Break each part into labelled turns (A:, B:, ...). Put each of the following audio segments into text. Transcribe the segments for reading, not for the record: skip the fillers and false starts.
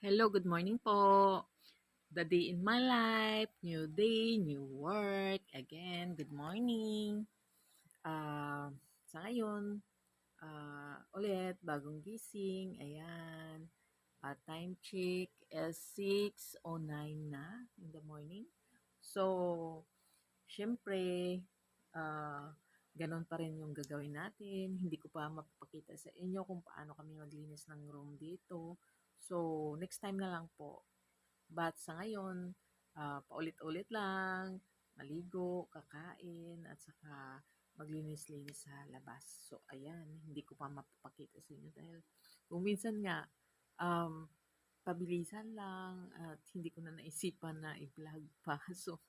A: Hello, good morning po. The day in my life, new day, new work. Again, good morning. Sa ngayon, ulit, bagong gising. Ayan. Time check is 6:09 na in the morning. So, syempre, ah, ganun pa rin yung gagawin natin. Hindi ko pa mapapakita sa inyo kung paano kami maglinis ng room dito. So, next time na lang po. But sa ngayon, paulit-ulit lang, maligo, kakain, at saka maglinis-linis sa labas. So, ayan, hindi ko pa mapapakita sa inyo dahil kung minsan nga, um, pabilisan lang at hindi ko na naisipan na i-vlog pa. So,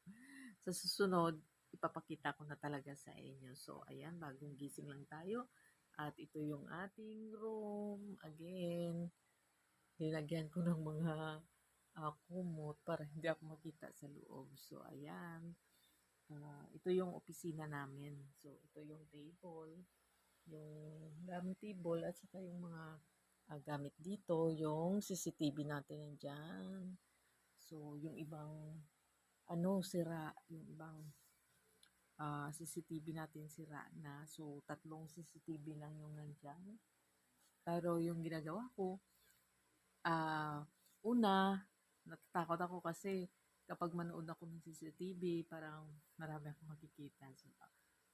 A: sa susunod, ipapakita ko na talaga sa inyo. So, ayan, bagong gising lang tayo. At ito yung ating room. Again, nilagyan ko ng mga kumot para hindi ako makita sa loob. So, ayan. Ito yung opisina namin. So, ito yung table, yung gamit table, at saka yung mga gamit dito, yung CCTV natin nandyan. So, yung ibang, sira, yung ibang CCTV natin sira na. So, tatlong CCTV lang yung nandyan. Pero yung ginagawa ko, una, natatakot ako kasi kapag manood ako ng CCTV, parang marami akong makikita.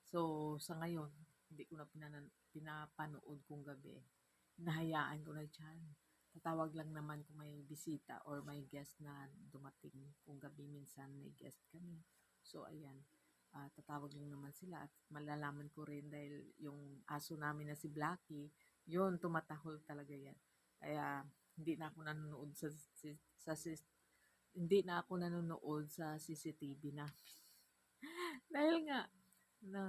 A: So sa ngayon, hindi ko na pinapanood kung gabi. Nahayaan ko na dyan. Tatawag lang naman kung may bisita or may guest na dumating. Kung gabi minsan may guest kami. So ayan, tatawag lang naman sila at malalaman ko rin dahil yung aso namin na si Blackie, yun, tumatahol talaga yan. Kaya hindi na ako nanonood hindi na ako nanonood sa CCTV na. Dahil nga na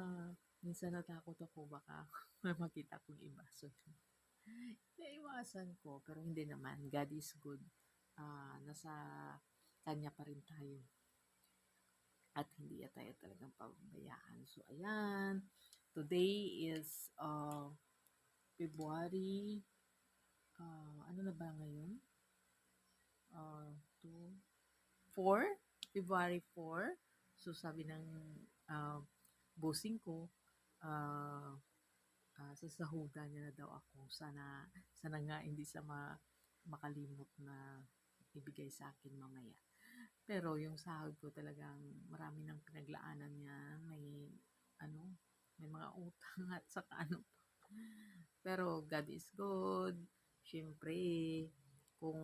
A: minsan natakot ako baka may makita kong iba. So, naiwasan ko pero hindi naman. God is good. Nasa kanya pa rin tayo. At hindi tayo talagang pababayaan. So, ayan. Today is February, ano na ba ngayon? 2, 4, February 4. So sabi ng bossing ko, ah, sasahudan niya na daw ako. Sana nga hindi siya makalimot na ibigay sa akin mamaya. Pero yung sahod ko talagang marami ng pinaglaanan niya. Ano, may mga utang at saka ano pa. Pero God is good. Siyempre, kung